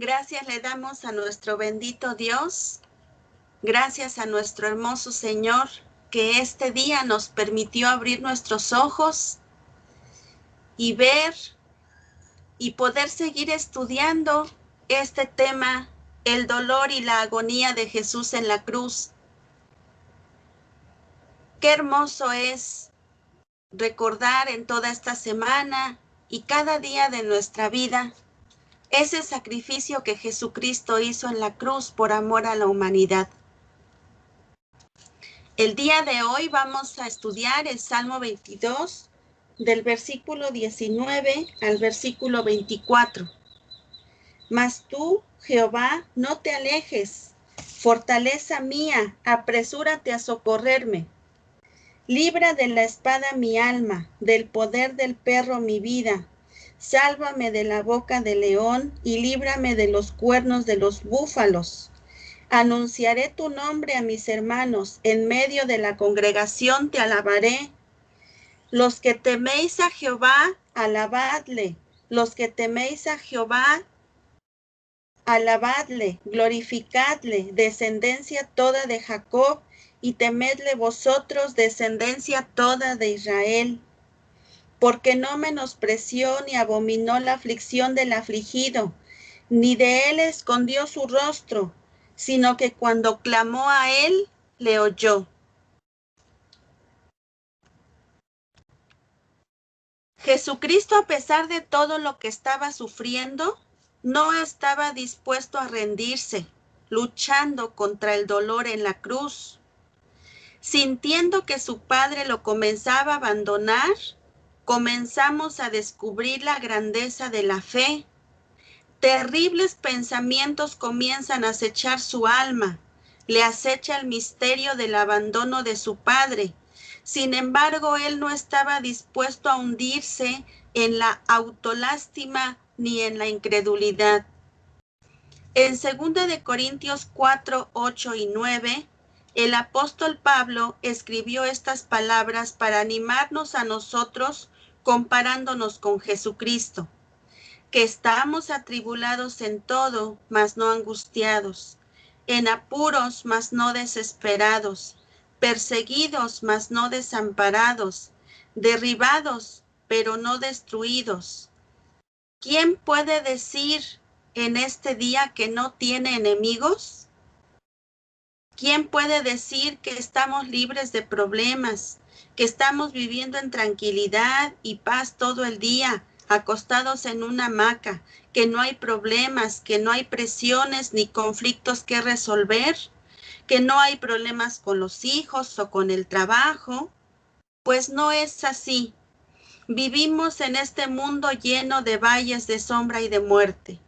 Gracias le damos a nuestro bendito Dios, gracias a nuestro hermoso Señor, que este día nos permitió abrir nuestros ojos y ver y poder seguir estudiando este tema, el dolor y la agonía de Jesús en la cruz. Qué hermoso es recordar en toda esta semana y cada día de nuestra vida ese sacrificio que Jesucristo hizo en la cruz por amor a la humanidad. El día de hoy vamos a estudiar el Salmo 22, del versículo 19 al versículo 24. Mas tú, Jehová, no te alejes, fortaleza mía, apresúrate a socorrerme. Libra de la espada mi alma, del poder del perro mi vida. Sálvame de la boca del león y líbrame de los cuernos de los búfalos. Anunciaré tu nombre a mis hermanos, en medio de la congregación te alabaré. Los que teméis a Jehová, alabadle. Los que teméis a Jehová, alabadle, glorificadle, descendencia toda de Jacob, y temedle vosotros, descendencia toda de Israel. Porque no menospreció ni abominó la aflicción del afligido, ni de él escondió su rostro, sino que cuando clamó a él, le oyó. Jesucristo, a pesar de todo lo que estaba sufriendo, no estaba dispuesto a rendirse, luchando contra el dolor en la cruz. Sintiendo que su Padre lo comenzaba a abandonar, comenzamos a descubrir la grandeza de la fe. Terribles pensamientos comienzan a acechar su alma. Le acecha el misterio del abandono de su Padre. Sin embargo, él no estaba dispuesto a hundirse en la autolástima ni en la incredulidad. En 2 de Corintios 4, 8 y 9, el apóstol Pablo escribió estas palabras para animarnos a nosotros comparándonos con Jesucristo, que estamos atribulados en todo, mas no angustiados, en apuros, mas no desesperados, perseguidos, mas no desamparados, derribados, pero no destruidos. ¿Quién puede decir en este día que no tiene enemigos? ¿Quién puede decir que estamos libres de problemas, que estamos viviendo en tranquilidad y paz todo el día, acostados en una hamaca, que no hay problemas, que no hay presiones ni conflictos que resolver, que no hay problemas con los hijos o con el trabajo? Pues no es así. Vivimos en este mundo lleno de valles de sombra y de muerte.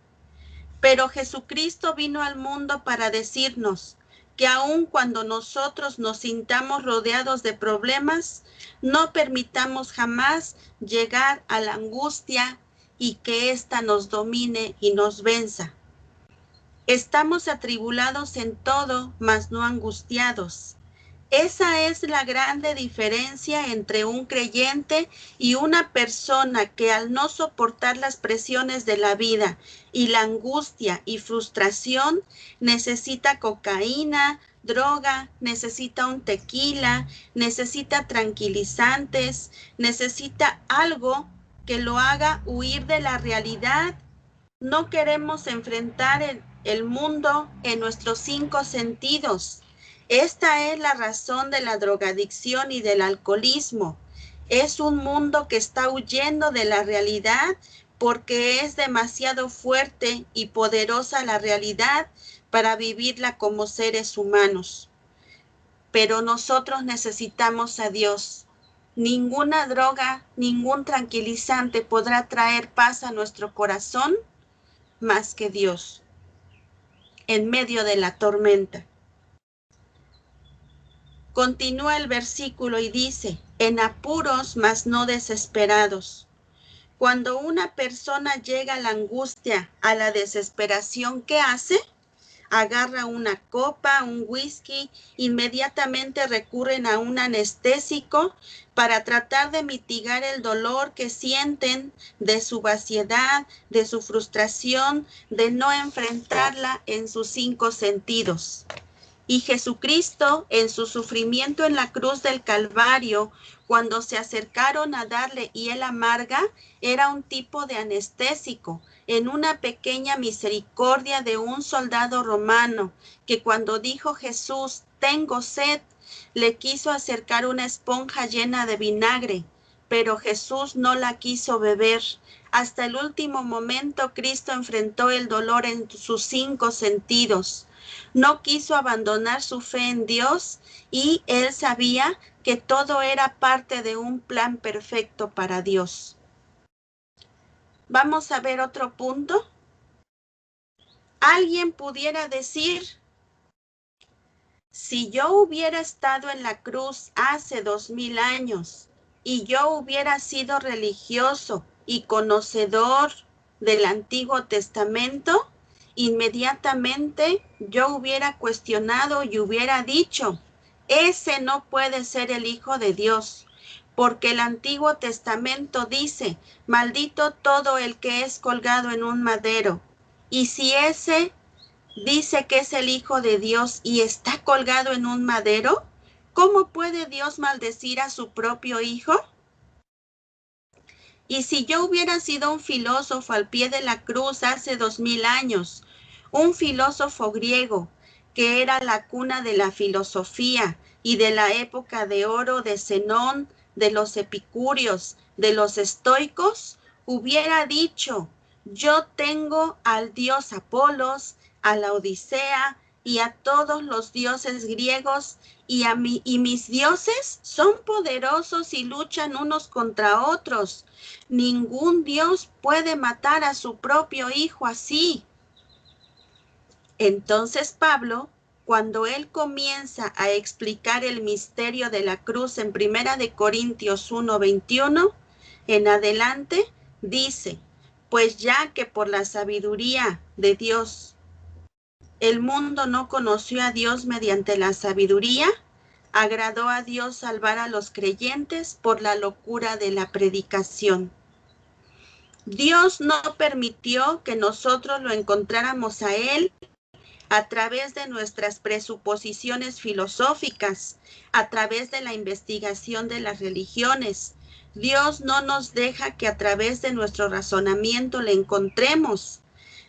Pero Jesucristo vino al mundo para decirnos que aun cuando nosotros nos sintamos rodeados de problemas, no permitamos jamás llegar a la angustia y que ésta nos domine y nos venza. Estamos atribulados en todo, mas no angustiados. Esa es la grande diferencia entre un creyente y una persona que al no soportar las presiones de la vida y la angustia y frustración necesita cocaína, droga, necesita un tequila, necesita tranquilizantes, necesita algo que lo haga huir de la realidad. No queremos enfrentar el mundo en nuestros 5 sentidos. Esta es la razón de la drogadicción y del alcoholismo. Es un mundo que está huyendo de la realidad porque es demasiado fuerte y poderosa la realidad para vivirla como seres humanos. Pero nosotros necesitamos a Dios. Ninguna droga, ningún tranquilizante podrá traer paz a nuestro corazón más que Dios en medio de la tormenta. Continúa el versículo y dice, en apuros, mas no desesperados. Cuando una persona llega a la angustia, a la desesperación, ¿qué hace? agarra una copa, un whisky, inmediatamente recurren a un anestésico para tratar de mitigar el dolor que sienten de su vaciedad, de su frustración, de no enfrentarla en sus 5 sentidos. Y Jesucristo, en su sufrimiento en la cruz del Calvario, cuando se acercaron a darle hiel amarga, era un tipo de anestésico, en una pequeña misericordia de un soldado romano, que cuando dijo Jesús, tengo sed, le quiso acercar una esponja llena de vinagre, pero Jesús no la quiso beber. Hasta el último momento, Cristo enfrentó el dolor en sus 5 sentidos. No quiso abandonar su fe en Dios y él sabía que todo era parte de un plan perfecto para Dios. Vamos a ver otro punto. Alguien pudiera decir, si yo hubiera estado en la cruz hace 2000 años y yo hubiera sido religioso y conocedor del Antiguo Testamento, inmediatamente yo hubiera cuestionado y hubiera dicho, ese no puede ser el Hijo de Dios, porque el Antiguo Testamento dice, maldito todo el que es colgado en un madero. Y si ese dice que es el Hijo de Dios y está colgado en un madero, ¿cómo puede Dios maldecir a su propio Hijo? Y si yo hubiera sido un filósofo al pie de la cruz hace 2000 años, un filósofo griego que era la cuna de la filosofía y de la época de oro de Zenón, de los epicúreos, de los estoicos, hubiera dicho, yo tengo al dios Apolos, a la Odisea y a todos los dioses griegos y mis dioses son poderosos y luchan unos contra otros. Ningún Dios puede matar a su propio hijo así. Entonces Pablo, cuando él comienza a explicar el misterio de la cruz en 1 de Corintios 1:21, en adelante, dice, pues ya que por la sabiduría de Dios, el mundo no conoció a Dios mediante la sabiduría, agradó a Dios salvar a los creyentes por la locura de la predicación. Dios no permitió que nosotros lo encontráramos a Él a través de nuestras presuposiciones filosóficas, a través de la investigación de las religiones. Dios no nos deja que a través de nuestro razonamiento le encontremos.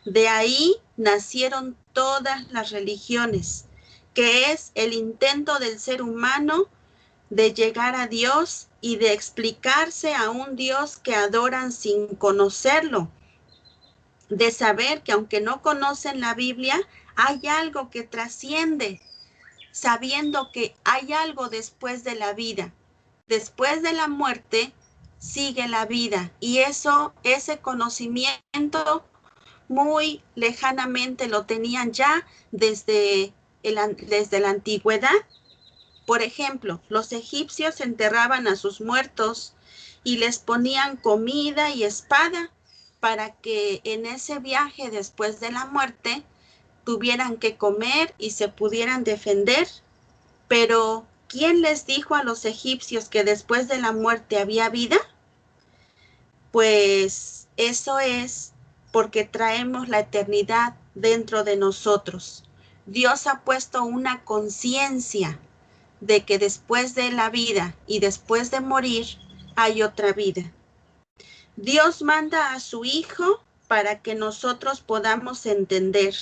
De ahí nacieron todas las religiones, que es el intento del ser humano de llegar a Dios y de explicarse a un Dios que adoran sin conocerlo, de saber que aunque no conocen la Biblia, hay algo que trasciende, sabiendo que hay algo después de la vida. Después de la muerte sigue la vida y ese conocimiento muy lejanamente lo tenían ya desde la antigüedad. Por ejemplo, los egipcios enterraban a sus muertos y les ponían comida y espada para que en ese viaje después de la muerte tuvieran que comer y se pudieran defender. Pero, ¿quién les dijo a los egipcios que después de la muerte había vida? Pues eso es porque traemos la eternidad dentro de nosotros. Dios ha puesto una conciencia de que después de la vida y después de morir hay otra vida. Dios manda a su Hijo para que nosotros podamos entender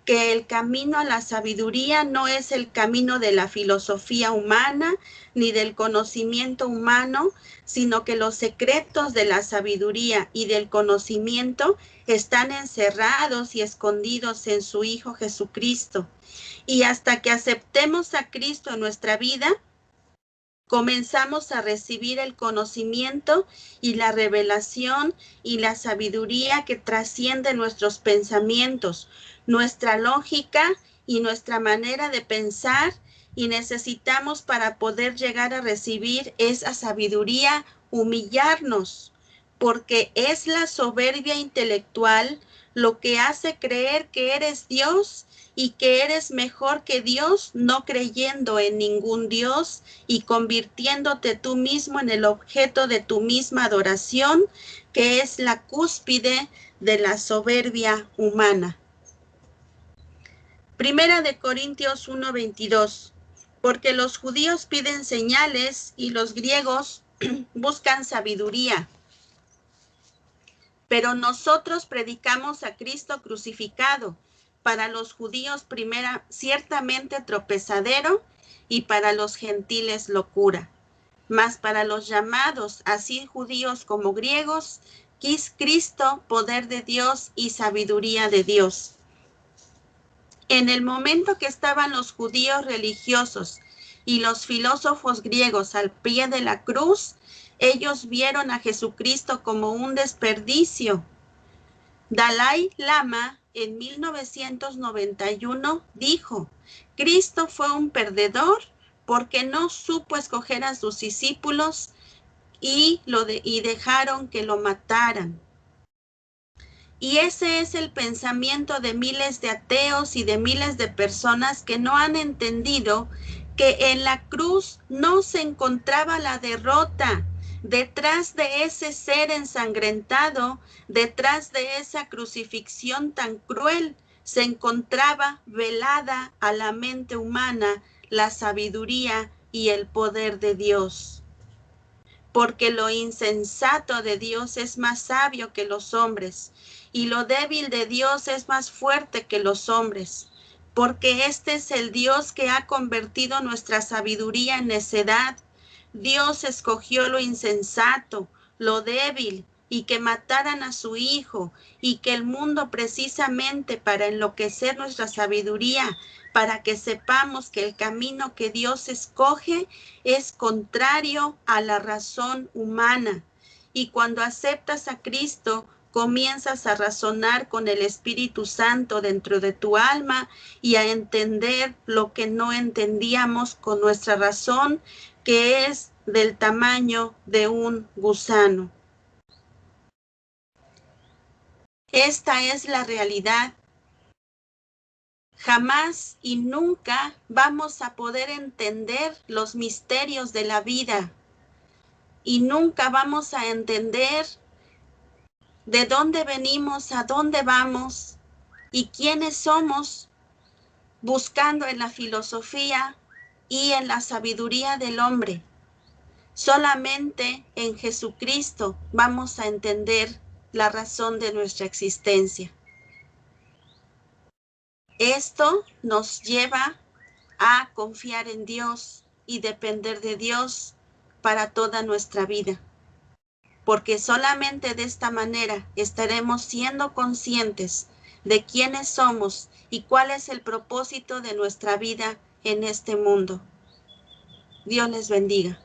que el camino a la sabiduría no es el camino de la filosofía humana ni del conocimiento humano, sino que los secretos de la sabiduría y del conocimiento están encerrados y escondidos en su Hijo Jesucristo. Y hasta que aceptemos a Cristo en nuestra vida, comenzamos a recibir el conocimiento y la revelación y la sabiduría que trasciende nuestros pensamientos, nuestra lógica y nuestra manera de pensar, y necesitamos para poder llegar a recibir esa sabiduría humillarnos, porque es la soberbia intelectual lo que hace creer que eres Dios y que eres mejor que Dios, no creyendo en ningún Dios y convirtiéndote tú mismo en el objeto de tu misma adoración, que es la cúspide de la soberbia humana. Primera de Corintios 1:22. Porque los judíos piden señales y los griegos buscan sabiduría. Pero nosotros predicamos a Cristo crucificado, para los judíos ciertamente tropezadero, y para los gentiles locura. Mas para los llamados, así judíos como griegos, Cristo, poder de Dios y sabiduría de Dios. En el momento que estaban los judíos religiosos y los filósofos griegos al pie de la cruz, ellos vieron a Jesucristo como un desperdicio. Dalai Lama en 1991 dijo: Cristo fue un perdedor porque no supo escoger a sus discípulos y dejaron que lo mataran. Y ese es el pensamiento de miles de ateos y de miles de personas que no han entendido que en la cruz no se encontraba la derrota. Detrás de ese ser ensangrentado, detrás de esa crucifixión tan cruel, se encontraba velada a la mente humana la sabiduría y el poder de Dios. Porque lo insensato de Dios es más sabio que los hombres, y lo débil de Dios es más fuerte que los hombres. Porque este es el Dios que ha convertido nuestra sabiduría en necedad. Dios escogió lo insensato, lo débil, y que mataran a su Hijo, y que el mundo precisamente para enloquecer nuestra sabiduría, para que sepamos que el camino que Dios escoge es contrario a la razón humana. Y cuando aceptas a Cristo, comienzas a razonar con el Espíritu Santo dentro de tu alma y a entender lo que no entendíamos con nuestra razón, que es del tamaño de un gusano. Esta es la realidad. Jamás y nunca vamos a poder entender los misterios de la vida y nunca vamos a entender de dónde venimos, a dónde vamos y quiénes somos, buscando en la filosofía y en la sabiduría del hombre. Solamente en Jesucristo vamos a entender la razón de nuestra existencia. Esto nos lleva a confiar en Dios y depender de Dios para toda nuestra vida. Porque solamente de esta manera estaremos siendo conscientes de quiénes somos y cuál es el propósito de nuestra vida en este mundo. Dios les bendiga.